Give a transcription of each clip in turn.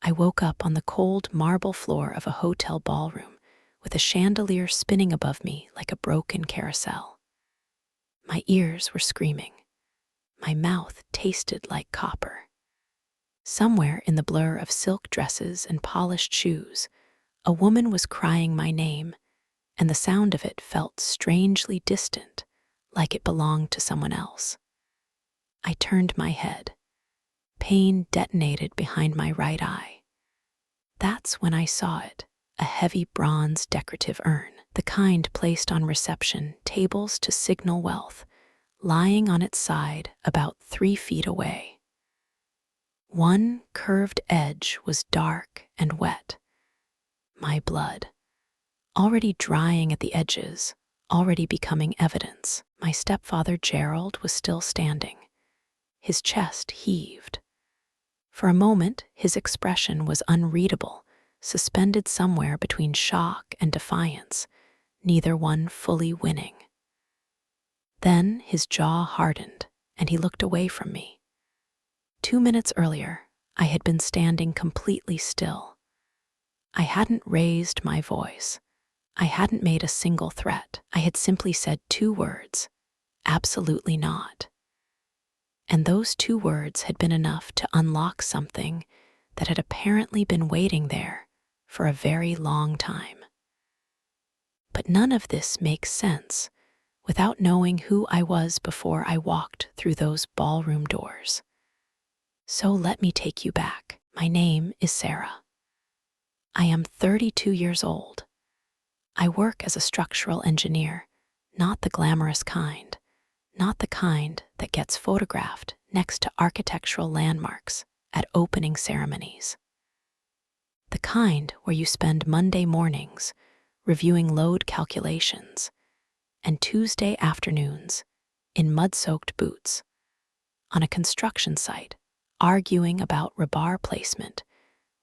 I woke up on the cold marble floor of a hotel ballroom with a chandelier spinning above me like a broken carousel. My ears were screaming. My mouth tasted like copper. Somewhere in the blur of silk dresses and polished shoes, a woman was crying my name, and the sound of it felt strangely distant, like it belonged to someone else. I turned my head. Pain detonated behind my right eye. That's when I saw it, a heavy bronze decorative urn, the kind placed on reception tables to signal wealth, lying on its side about 3 feet away. One curved edge was dark and wet. My blood, already drying at the edges, already becoming evidence. My stepfather Gerald was still standing. His chest heaved. For a moment, his expression was unreadable, suspended somewhere between shock and defiance, neither one fully winning. Then his jaw hardened, and he looked away from me. 2 minutes earlier, I had been standing completely still. I hadn't raised my voice. I hadn't made a single threat. I had simply said 2 words, absolutely not. And those 2 words had been enough to unlock something that had apparently been waiting there for a very long time. But none of this makes sense without knowing who I was before I walked through those ballroom doors. So let me take you back. My name is Sarah. I am 32 years old. I work as a structural engineer, not the glamorous kind, not the kind that gets photographed next to architectural landmarks at opening ceremonies. The kind where you spend Monday mornings reviewing load calculations and Tuesday afternoons in mud-soaked boots on a construction site arguing about rebar placement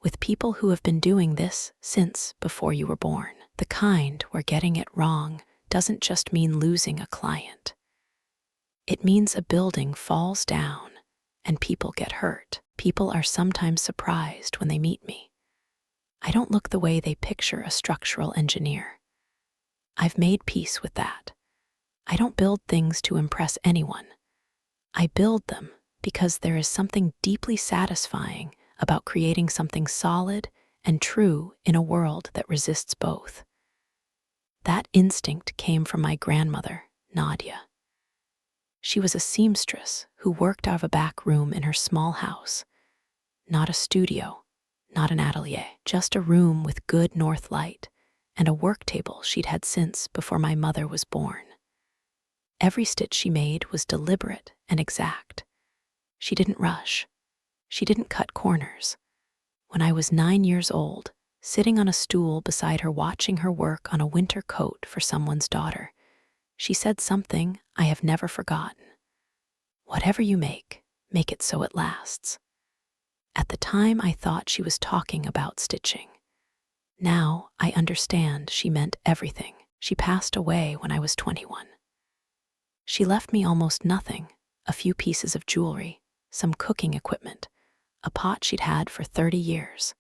with people who have been doing this since before you were born. The kind where getting it wrong doesn't just mean losing a client. It means a building falls down and people get hurt. People are sometimes surprised when they meet me. I don't look the way they picture a structural engineer. I've made peace with that. I don't build things to impress anyone. I build them because there is something deeply satisfying about creating something solid and true in a world that resists both. That instinct came from my grandmother, Nadia. She was a seamstress who worked out of a back room in her small house. Not a studio, not an atelier, just a room with good north light and a work table she'd had since before my mother was born. Every stitch she made was deliberate and exact. She didn't rush. She didn't cut corners. When I was 9 years old, sitting on a stool beside her watching her work on a winter coat for someone's daughter, she said something I have never forgotten. Whatever you make it so it lasts. At the time, I thought she was talking about stitching. Now, I understand she meant everything. She passed away when I was 21. She left me almost nothing, a few pieces of jewelry, some cooking equipment, a pot she'd had for 30 years,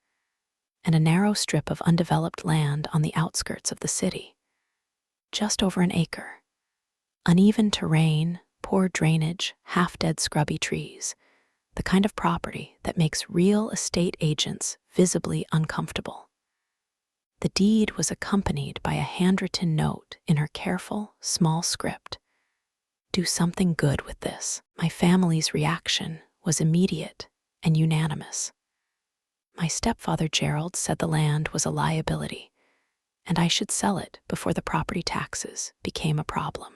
and a narrow strip of undeveloped land on the outskirts of the city. Just over an acre. Uneven terrain, poor drainage, half-dead scrubby trees, the kind of property that makes real estate agents visibly uncomfortable. The deed was accompanied by a handwritten note in her careful, small script. Do something good with this. My family's reaction was immediate and unanimous. My stepfather Gerald said the land was a liability, and I should sell it before the property taxes became a problem.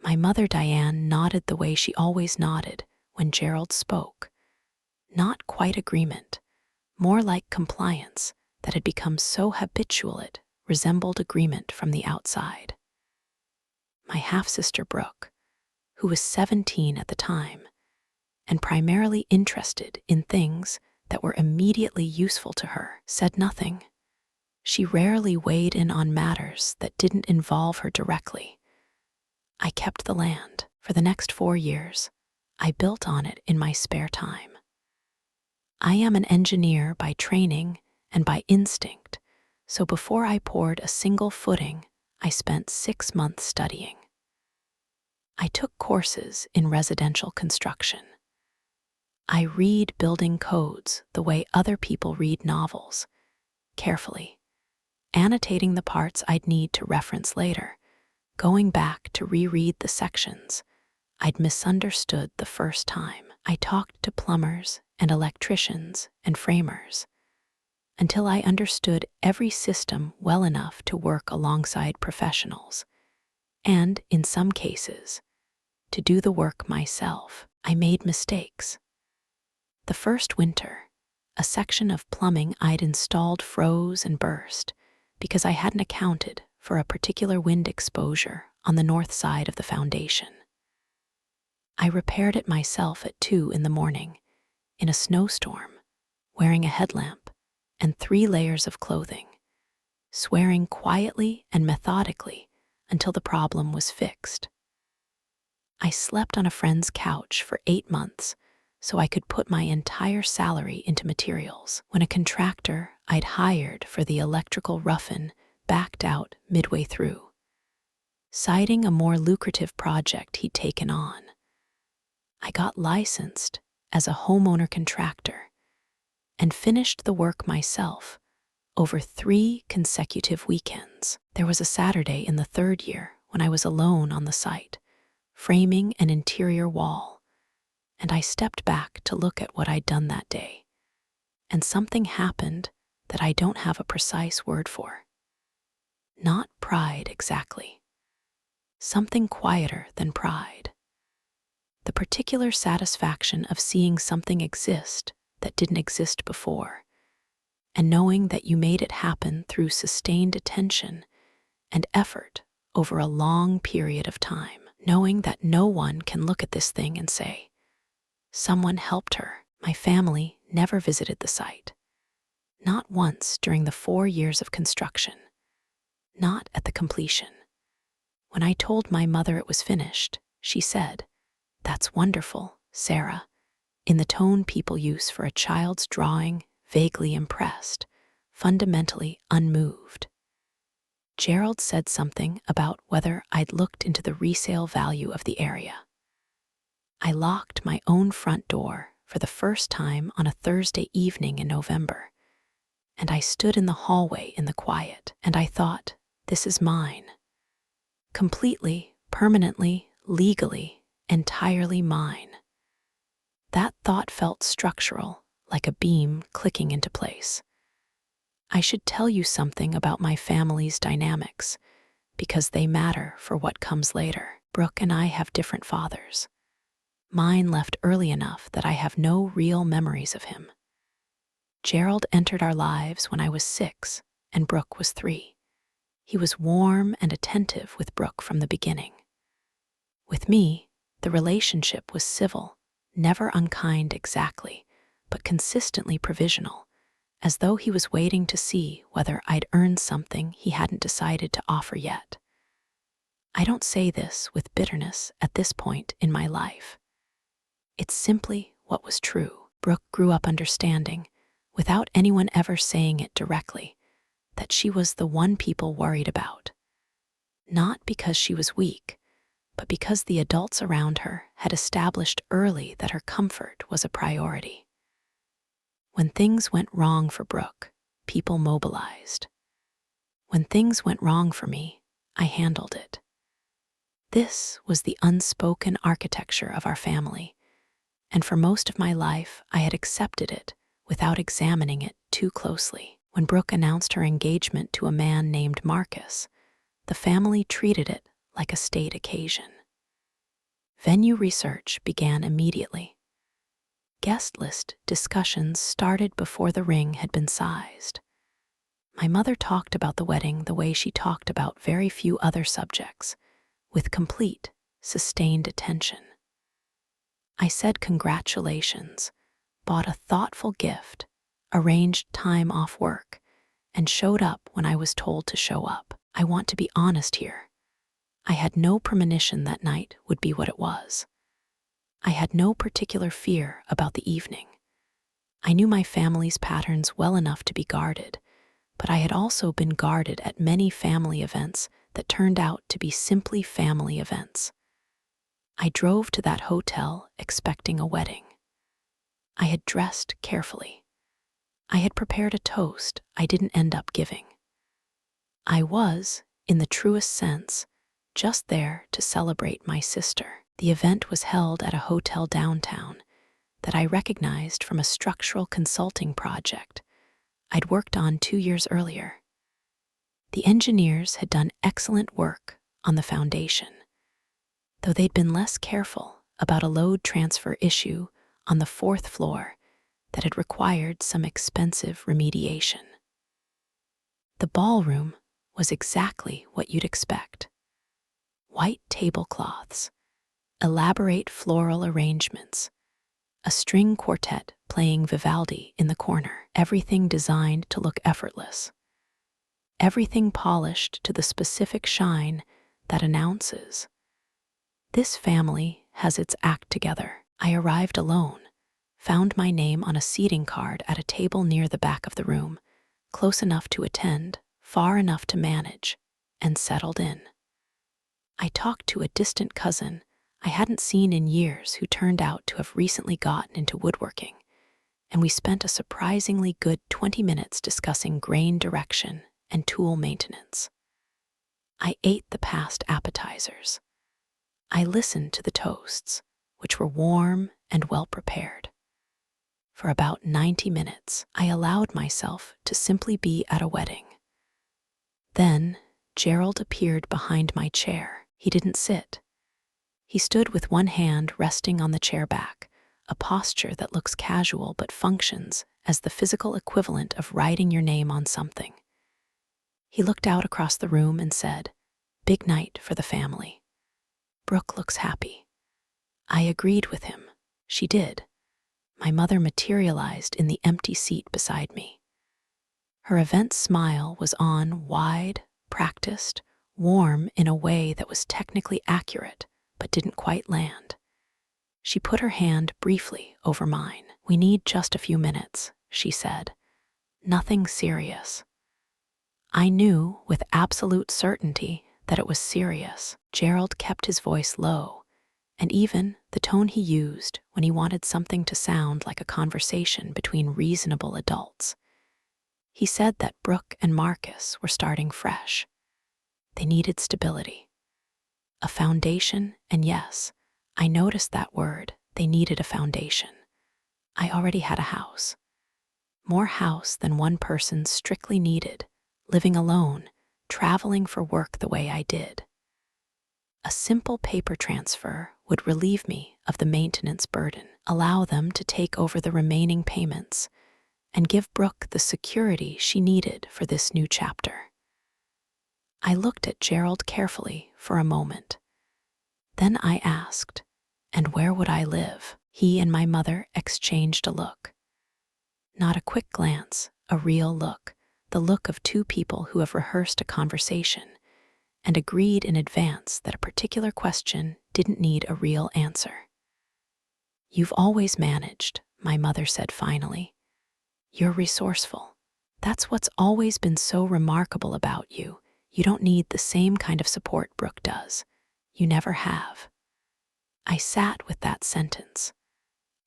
My mother Diane nodded the way she always nodded when Gerald spoke. Not quite agreement, more like compliance that had become so habitual it resembled agreement from the outside. My half-sister Brooke, who was 17 at the time, and primarily interested in things that were immediately useful to her, said nothing. She rarely weighed in on matters that didn't involve her directly. I kept the land. For the next 4 years, I built on it in my spare time. I am an engineer by training and by instinct, so before I poured a single footing, I spent 6 months studying. I took courses in residential construction. I read building codes the way other people read novels, carefully, annotating the parts I'd need to reference later, going back to reread the sections I'd misunderstood the first time. I talked to plumbers and electricians and framers until I understood every system well enough to work alongside professionals, and, in some cases, to do the work myself. I made mistakes. The first winter, a section of plumbing I'd installed froze and burst because I hadn't accounted for a particular wind exposure on the north side of the foundation. I repaired it myself at 2 in the morning, in a snowstorm, wearing a headlamp and 3 layers of clothing, swearing quietly and methodically until the problem was fixed. I slept on a friend's couch for 8 months so I could put my entire salary into materials. When a contractor I'd hired for the electrical rough-in backed out midway through, citing a more lucrative project he'd taken on, I got licensed as a homeowner contractor and finished the work myself over 3 consecutive weekends. There was a Saturday in the 3rd year when I was alone on the site, framing an interior wall, and I stepped back to look at what I'd done that day, and something happened that I don't have a precise word for. Not pride exactly. Something quieter than pride. The particular satisfaction of seeing something exist that didn't exist before, and knowing that you made it happen through sustained attention and effort over a long period of time, knowing that no one can look at this thing and say, someone helped her. My family never visited the site. Not once during the 4 years of construction. Not at the completion. When I told my mother it was finished, she said, "That's wonderful, Sarah," in the tone people use for a child's drawing, vaguely impressed, fundamentally unmoved. Gerald said something about whether I'd looked into the resale value of the area. I locked my own front door for the first time on a Thursday evening in November, and I stood in the hallway in the quiet, and I thought, this is mine. Completely, permanently, legally, entirely mine. That thought felt structural, like a beam clicking into place. I should tell you something about my family's dynamics, because they matter for what comes later. Brooke and I have different fathers. Mine left early enough that I have no real memories of him. Gerald entered our lives when I was 6 and Brooke was 3. He was warm and attentive with Brooke from the beginning. With me, the relationship was civil, never unkind exactly, but consistently provisional, as though he was waiting to see whether I'd earned something he hadn't decided to offer yet. I don't say this with bitterness at this point in my life. It's simply what was true. Brooke grew up understanding, without anyone ever saying it directly, that she was the one people worried about. Not because she was weak, but because the adults around her had established early that her comfort was a priority. When things went wrong for Brooke, people mobilized. When things went wrong for me, I handled it. This was the unspoken architecture of our family, and for most of my life I had accepted it without examining it too closely. When Brooke announced her engagement to a man named Marcus, the family treated it like a state occasion. Venue research began immediately. Guest list discussions started before the ring had been sized. My mother talked about the wedding the way she talked about very few other subjects, with complete, sustained attention. I said congratulations, bought a thoughtful gift, arranged time off work, and showed up when I was told to show up. I want to be honest here. I had no premonition that night would be what it was. I had no particular fear about the evening. I knew my family's patterns well enough to be guarded, but I had also been guarded at many family events that turned out to be simply family events. I drove to that hotel expecting a wedding. I had dressed carefully. I had prepared a toast I didn't end up giving. I was, in the truest sense, just there to celebrate my sister. The event was held at a hotel downtown that I recognized from a structural consulting project I'd worked on 2 years earlier. The engineers had done excellent work on the foundation, though they'd been less careful about a load transfer issue on the 4th floor that had required some expensive remediation. The ballroom was exactly what you'd expect. White tablecloths, elaborate floral arrangements, a string quartet playing Vivaldi in the corner, everything designed to look effortless. Everything polished to the specific shine that announces, "This family has its act together." I arrived alone, found my name on a seating card at a table near the back of the room, close enough to attend, far enough to manage, and settled in. I talked to a distant cousin I hadn't seen in years who turned out to have recently gotten into woodworking, and we spent a surprisingly good 20 minutes discussing grain direction and tool maintenance. I ate the past appetizers. I listened to the toasts, which were warm and well prepared. For about 90 minutes, I allowed myself to simply be at a wedding. Then, Gerald appeared behind my chair. He didn't sit. He stood with one hand resting on the chair back, a posture that looks casual but functions as the physical equivalent of writing your name on something. He looked out across the room and said, "Big night for the family. Brooke looks happy." I agreed with him. She did. My mother materialized in the empty seat beside me. Her event smile was on, wide, practiced, warm in a way that was technically accurate, but didn't quite land. She put her hand briefly over mine. "We need just a few minutes," she said. "Nothing serious." I knew with absolute certainty that it was serious. Gerald kept his voice low, and even the tone he used when he wanted something to sound like a conversation between reasonable adults. He said that Brooke and Marcus were starting fresh. They needed stability. A foundation, and yes, I noticed that word. They needed a foundation. I already had a house. More house than one person strictly needed, living alone, traveling for work the way I did. A simple paper transfer would relieve me of the maintenance burden, allow them to take over the remaining payments, and give Brooke the security she needed for this new chapter. I looked at Gerald carefully for a moment. Then I asked, "And where would I live?" He and my mother exchanged a look. Not a quick glance, a real look, the look of two people who have rehearsed a conversation and agreed in advance that a particular question didn't need a real answer. "You've always managed," my mother said finally. "You're resourceful. That's what's always been so remarkable about you. You don't need the same kind of support Brooke does. You never have." I sat with that sentence.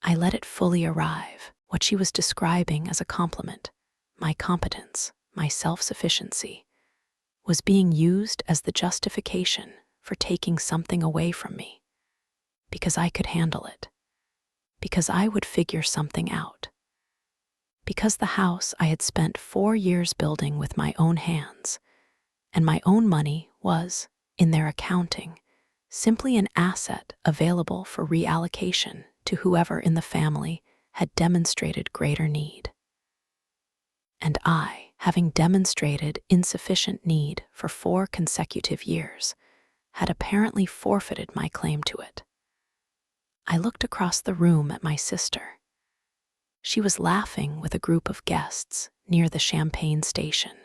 I let it fully arrive, what she was describing as a compliment, my competence, my self-sufficiency, was being used as the justification for taking something away from me. Because I could handle it. Because I would figure something out. Because the house I had spent 4 years building with my own hands, and my own money was, in their accounting, simply an asset available for reallocation to whoever in the family had demonstrated greater need. And I, having demonstrated insufficient need for 4 consecutive years, had apparently forfeited my claim to it. I looked across the room at my sister. She was laughing with a group of guests near the champagne station,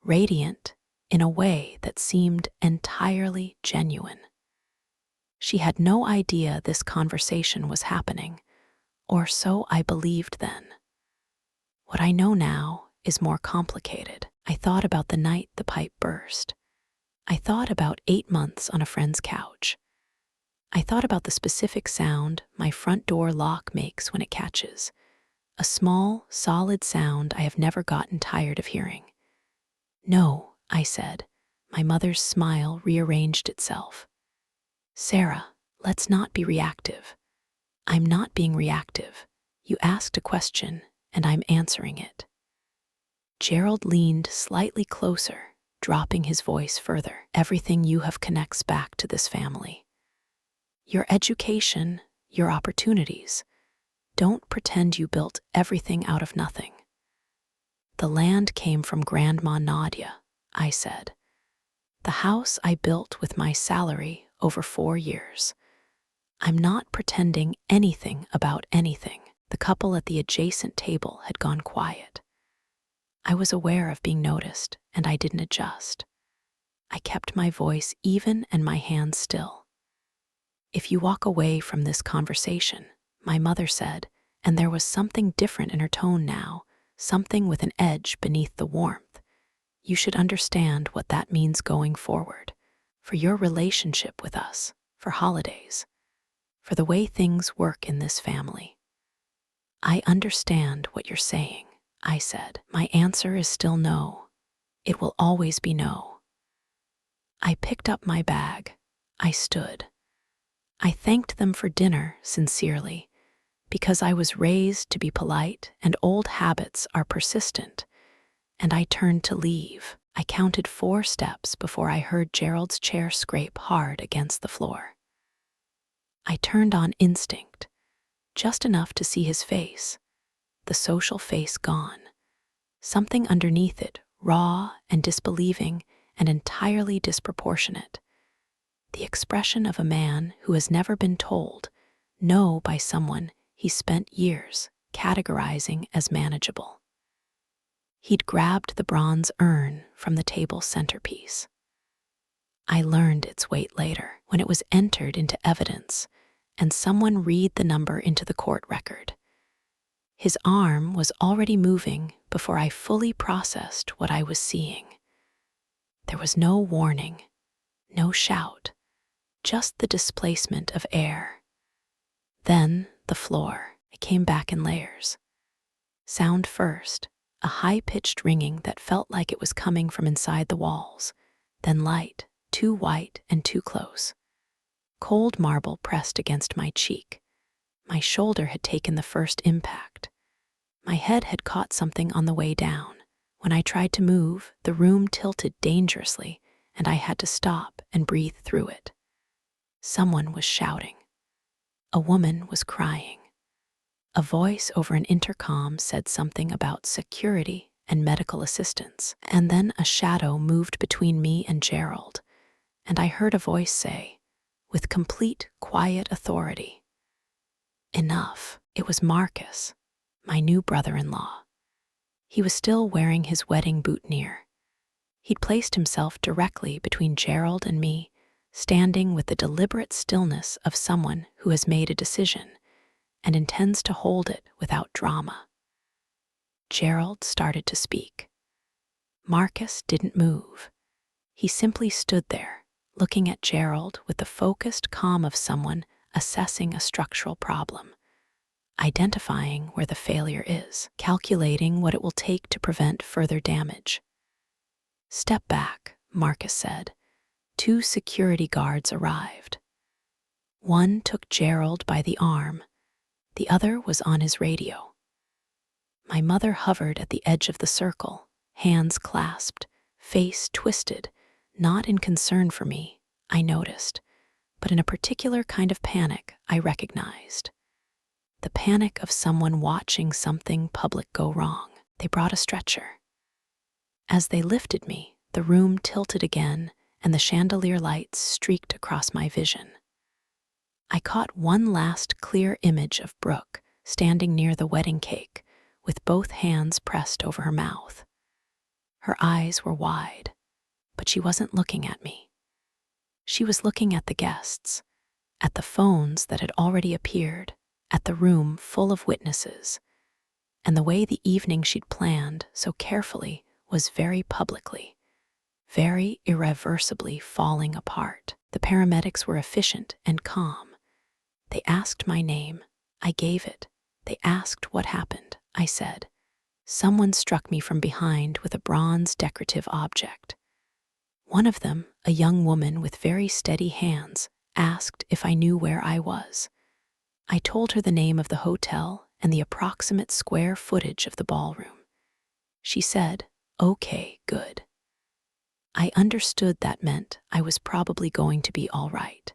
radiant in a way that seemed entirely genuine. She had no idea this conversation was happening, or so I believed then. What I know now is more complicated. I thought about the night the pipe burst. I thought about 8 months on a friend's couch. I thought about the specific sound my front door lock makes when it catches. A small, solid sound I have never gotten tired of hearing. "No," I said. My mother's smile rearranged itself. "Sarah, let's not be reactive." "I'm not being reactive. You asked a question, and I'm answering it." Gerald leaned slightly closer, dropping his voice further. "Everything you have connects back to this family. Your education, your opportunities. Don't pretend you built everything out of nothing." "The land came from Grandma Nadia," I said. "The house I built with my salary over 4 years. I'm not pretending anything about anything." The couple at the adjacent table had gone quiet. I was aware of being noticed, and I didn't adjust. I kept my voice even and my hands still. "If you walk away from this conversation," my mother said, and there was something different in her tone now, something with an edge beneath the warmth, "you should understand what that means going forward, for your relationship with us, for holidays, for the way things work in this family." "I understand what you're saying," I said. "My answer is still no. It will always be no." I picked up my bag. I stood. I thanked them for dinner sincerely, because I was raised to be polite and old habits are persistent, and I turned to leave. I counted 4 steps before I heard Gerald's chair scrape hard against the floor. I turned on instinct, just enough to see his face, the social face gone. Something underneath it, raw and disbelieving and entirely disproportionate. The expression of a man who has never been told no by someone he spent years categorizing as manageable. He'd grabbed the bronze urn from the table's centerpiece. I learned its weight later, when it was entered into evidence and someone read the number into the court record. His arm was already moving before I fully processed what I was seeing. There was no warning, no shout, just the displacement of air. Then the floor. It came back in layers. Sound first, a high-pitched ringing that felt like it was coming from inside the walls, then light, too white and too close. Cold marble pressed against my cheek. My shoulder had taken the first impact. My head had caught something on the way down. When I tried to move, the room tilted dangerously, and I had to stop and breathe through it. Someone was shouting. A woman was crying. A voice over an intercom said something about security and medical assistance, and then a shadow moved between me and Gerald, and I heard a voice say, with complete, quiet authority, "Enough." It was Marcus, my new brother-in-law. He was still wearing his wedding boutonniere. He'd placed himself directly between Gerald and me, standing with the deliberate stillness of someone who has made a decision and intends to hold it without drama. Gerald started to speak. Marcus didn't move. He simply stood there, looking at Gerald with the focused calm of someone assessing a structural problem, identifying where the failure is, calculating what it will take to prevent further damage. "Step back," Marcus said. 2 security guards arrived. One took Gerald by the arm. The other was on his radio. My mother hovered at the edge of the circle, hands clasped, face twisted, not in concern for me, I noticed, but in a particular kind of panic I recognized. The panic of someone watching something public go wrong. They brought a stretcher. As they lifted me, the room tilted again, and the chandelier lights streaked across my vision. I caught one last clear image of Brooke standing near the wedding cake, with both hands pressed over her mouth. Her eyes were wide, but she wasn't looking at me. She was looking at the guests, at the phones that had already appeared, at the room full of witnesses. and the way the evening she'd planned so carefully was very publicly, very irreversibly falling apart. The paramedics were efficient and calm. They asked my name. I gave it. They asked what happened. I said. Someone struck me from behind with a bronze decorative object. One of them, a young woman with very steady hands, asked if I knew where I was. I told her the name of the hotel and the approximate square footage of the ballroom. She said, "Okay, good." I understood that meant I was probably going to be all right.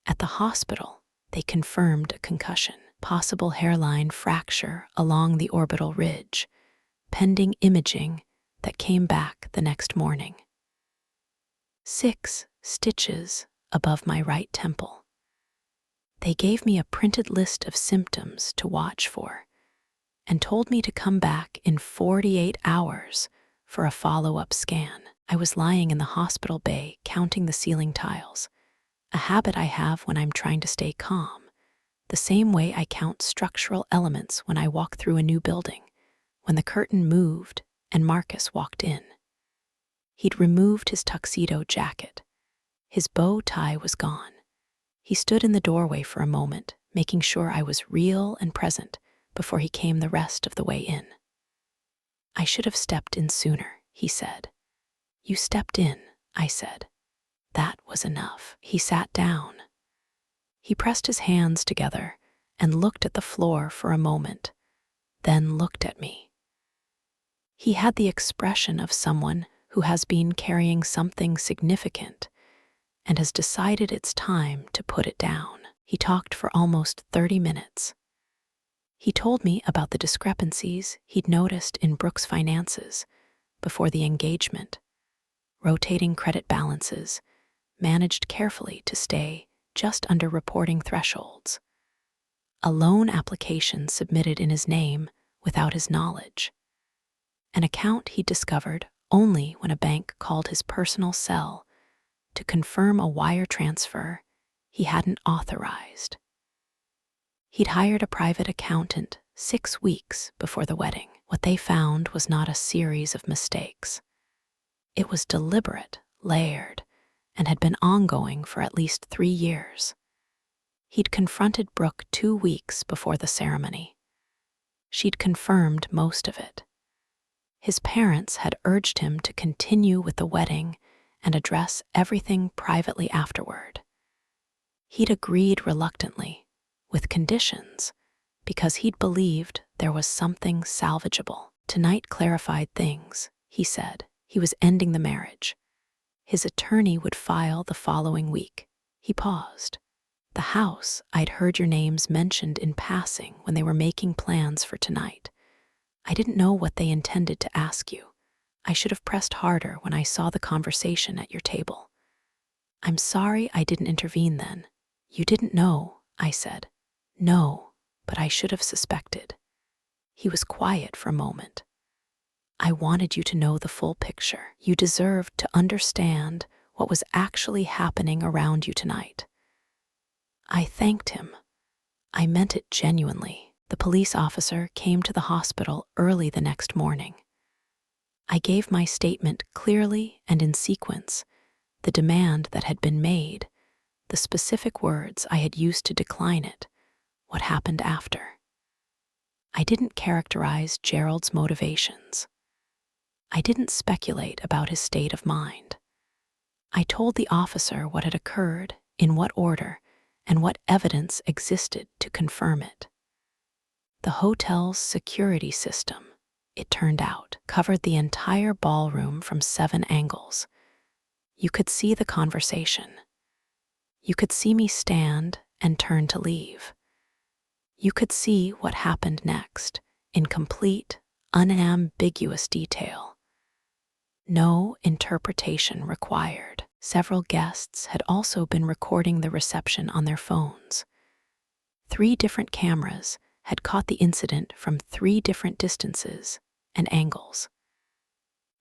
At the hospital, they confirmed a concussion, possible hairline fracture along the orbital ridge, pending imaging that came back the next morning. 6 stitches above my right temple. They gave me a printed list of symptoms to watch for and told me to come back in 48 hours for a follow-up scan. I was lying in the hospital bay counting the ceiling tiles, a habit I have when I'm trying to stay calm, the same way I count structural elements when I walk through a new building, when the curtain moved and Marcus walked in. He'd removed his tuxedo jacket. His bow tie was gone. He stood in the doorway for a moment, making sure I was real and present before he came the rest of the way in. "I should have stepped in sooner," he said. "You stepped in," I said. That was enough. He sat down. He pressed his hands together and looked at the floor for a moment, then looked at me. He had the expression of someone who has been carrying something significant and has decided it's time to put it down. He talked for almost 30 minutes. He told me about the discrepancies he'd noticed in Brooke's finances before the engagement, rotating credit balances, managed carefully to stay just under reporting thresholds. A loan application submitted in his name without his knowledge. An account he discovered only when a bank called his personal cell to confirm a wire transfer he hadn't authorized. He'd hired a private accountant 6 weeks before the wedding. What they found was not a series of mistakes. It was deliberate, layered, and had been ongoing for at least 3 years. He'd confronted Brooke 2 weeks before the ceremony. She'd confirmed most of it. His parents had urged him to continue with the wedding and address everything privately afterward. He'd agreed reluctantly, with conditions, because he'd believed there was something salvageable. Tonight clarified things, he said. He was ending the marriage. His attorney would file the following week. He paused. "The house, I'd heard your names mentioned in passing when they were making plans for tonight. I didn't know what they intended to ask you. I should have pressed harder when I saw the conversation at your table. I'm sorry I didn't intervene then." "You didn't know," I said. "No, but I should have suspected." He was quiet for a moment. "I wanted you to know the full picture. You deserved to understand what was actually happening around you tonight." I thanked him. I meant it genuinely. The police officer came to the hospital early the next morning. I gave my statement clearly and in sequence, the demand that had been made, the specific words I had used to decline it, what happened after. I didn't characterize Gerald's motivations. I didn't speculate about his state of mind. I told the officer what had occurred, in what order, and what evidence existed to confirm it. The hotel's security system, it turned out, covered the entire ballroom from 7 angles. You could see the conversation. You could see me stand and turn to leave. You could see what happened next, in complete, unambiguous detail. No interpretation required. Several guests had also been recording the reception on their phones. 3 different cameras had caught the incident from 3 different distances and angles.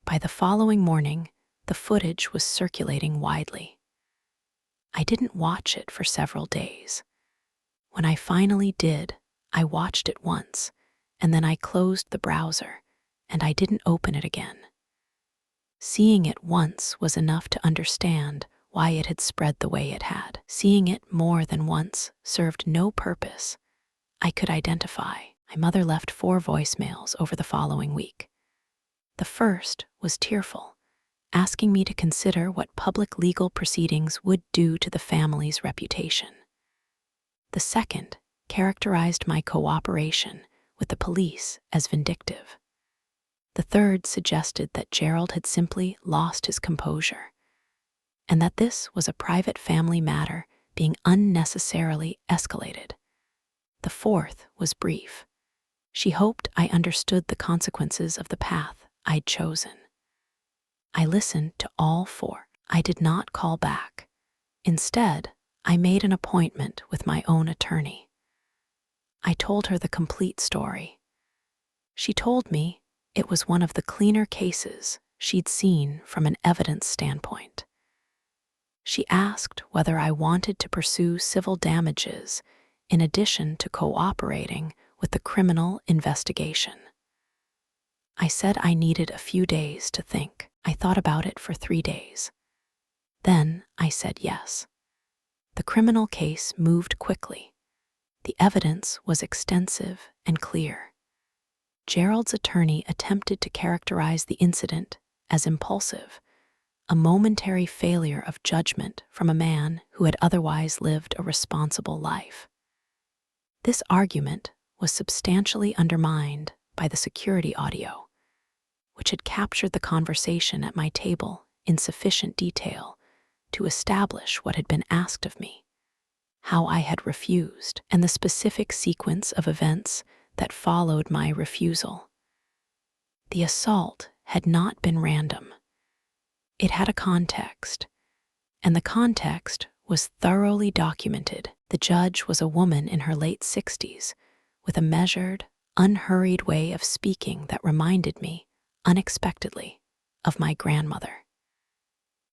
By the following morning, the footage was circulating widely. I didn't watch it for several days. When I finally did, I watched it once, and then I closed the browser, and I didn't open it again. Seeing it once was enough to understand why it had spread the way it had. Seeing it more than once served no purpose I could identify. My mother left 4 voicemails over the following week. The first was tearful, asking me to consider what public legal proceedings would do to the family's reputation. The second characterized my cooperation with the police as vindictive. The third suggested that Gerald had simply lost his composure, and that this was a private family matter being unnecessarily escalated. The fourth was brief. She hoped I understood the consequences of the path I'd chosen. I listened to all 4. I did not call back. Instead, I made an appointment with my own attorney. I told her the complete story. She told me it was one of the cleaner cases she'd seen from an evidence standpoint. She asked whether I wanted to pursue civil damages in addition to cooperating with the criminal investigation. I said I needed a few days to think. I thought about it for 3 days. Then I said yes. The criminal case moved quickly. The evidence was extensive and clear. Gerald's attorney attempted to characterize the incident as impulsive, a momentary failure of judgment from a man who had otherwise lived a responsible life. This argument was substantially undermined by the security audio, which had captured the conversation at my table in sufficient detail to establish what had been asked of me, how I had refused, and the specific sequence of events that followed my refusal. The assault had not been random. It had a context, and the context was thoroughly documented. The judge was a woman in her late 60s, with a measured, unhurried way of speaking that reminded me, unexpectedly, of my grandmother.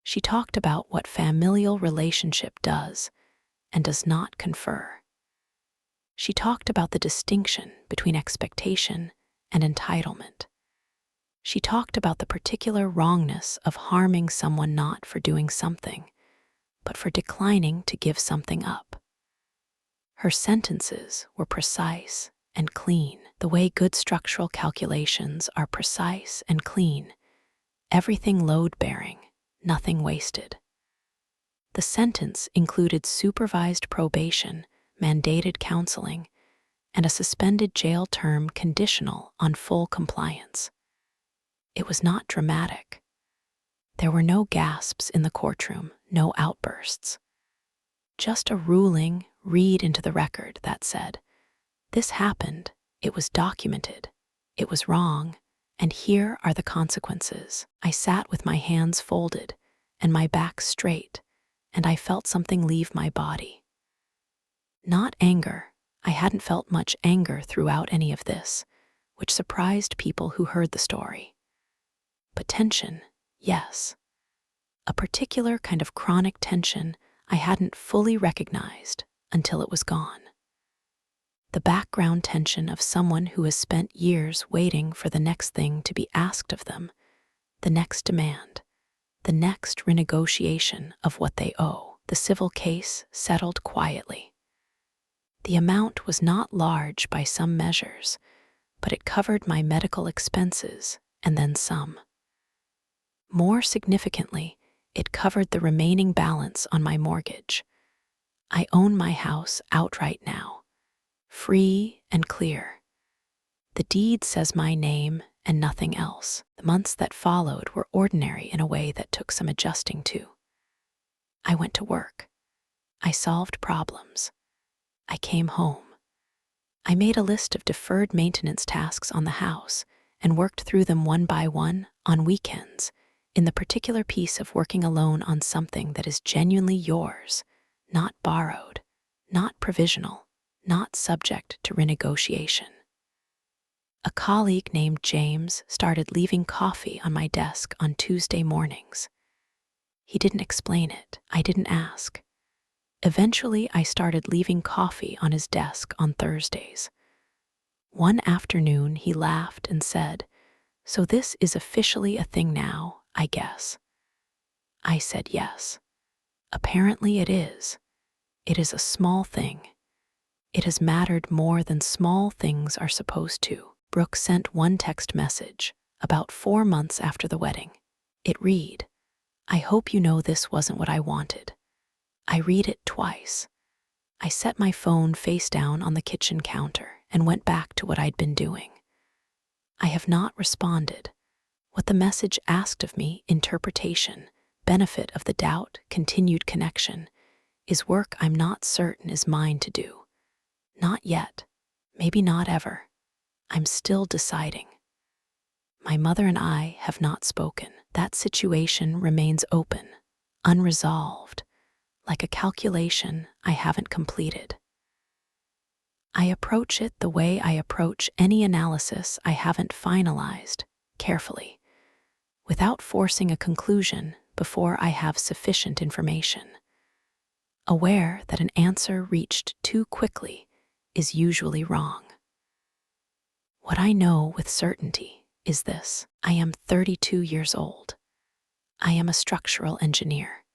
She talked about what familial relationship does and does not confer. She talked about the distinction between expectation and entitlement. She talked about the particular wrongness of harming someone not for doing something, but for declining to give something up. Her sentences were precise and clean, the way good structural calculations are precise and clean, everything load-bearing, nothing wasted. The sentence included supervised probation, mandated counseling, and a suspended jail term conditional on full compliance. It was not dramatic. There were no gasps in the courtroom, no outbursts. Just a ruling read into the record that said, "This happened, it was documented, it was wrong, and here are the consequences." I sat with my hands folded and my back straight, and I felt something leave my body. Not anger. I hadn't felt much anger throughout any of this, which surprised people who heard the story. But tension, yes. A particular kind of chronic tension I hadn't fully recognized until it was gone. The background tension of someone who has spent years waiting for the next thing to be asked of them, the next demand, the next renegotiation of what they owe. The civil case settled quietly. The amount was not large by some measures, but it covered my medical expenses and then some. More significantly, it covered the remaining balance on my mortgage. I own my house outright now, free and clear. The deed says my name and nothing else. The months that followed were ordinary in a way that took some adjusting to. I went to work. I solved problems. I came home. I made a list of deferred maintenance tasks on the house and worked through them one by one on weekends, in the particular piece of working alone on something that is genuinely yours, not borrowed, not provisional, not subject to renegotiation. A colleague named James started leaving coffee on my desk on Tuesday mornings. He didn't explain it. I didn't ask. Eventually, I started leaving coffee on his desk on Thursdays. One afternoon, he laughed and said, "So this is officially a thing now, I guess." I said yes. Apparently it is. It is a small thing. It has mattered more than small things are supposed to. Brooke sent one text message about 4 months after the wedding. It read, "I hope you know this wasn't what I wanted." I read it twice. I set my phone face down on the kitchen counter and went back to what I'd been doing. I have not responded. What the message asked of me, interpretation, benefit of the doubt, continued connection, is work I'm not certain is mine to do. Not yet. Maybe not ever. I'm still deciding. My mother and I have not spoken. That situation remains open, unresolved, like a calculation I haven't completed. I approach it the way I approach any analysis I haven't finalized, carefully, without forcing a conclusion before I have sufficient information, aware that an answer reached too quickly is usually wrong. What I know with certainty is this: I am 32 years old. I am a structural engineer.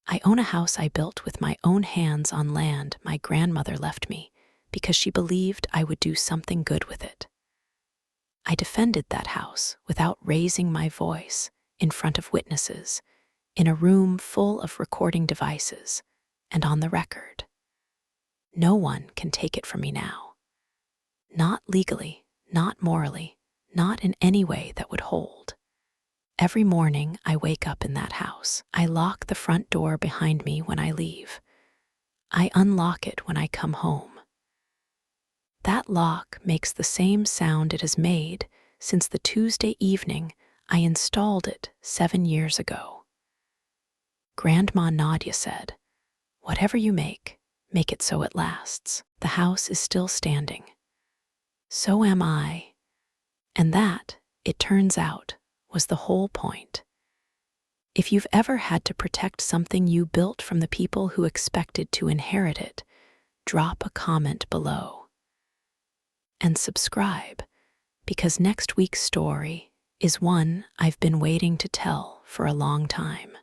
I own a house I built with my own hands on land my grandmother left me because she believed I would do something good with it. I defended that house without raising my voice in front of witnesses, in a room full of recording devices, and on the record. No one can take it from me now. Not legally, not morally, not in any way that would hold. Every morning I wake up in that house. I lock the front door behind me when I leave. I unlock it when I come home. That lock makes the same sound it has made since the Tuesday evening I installed it 7 years ago. Grandma Nadia said, "Whatever you make it so it lasts." The house is still standing. So am I. And that, it turns out, was the whole point. If you've ever had to protect something you built from the people who expected to inherit it, drop a comment below. And subscribe, because next week's story is one I've been waiting to tell for a long time.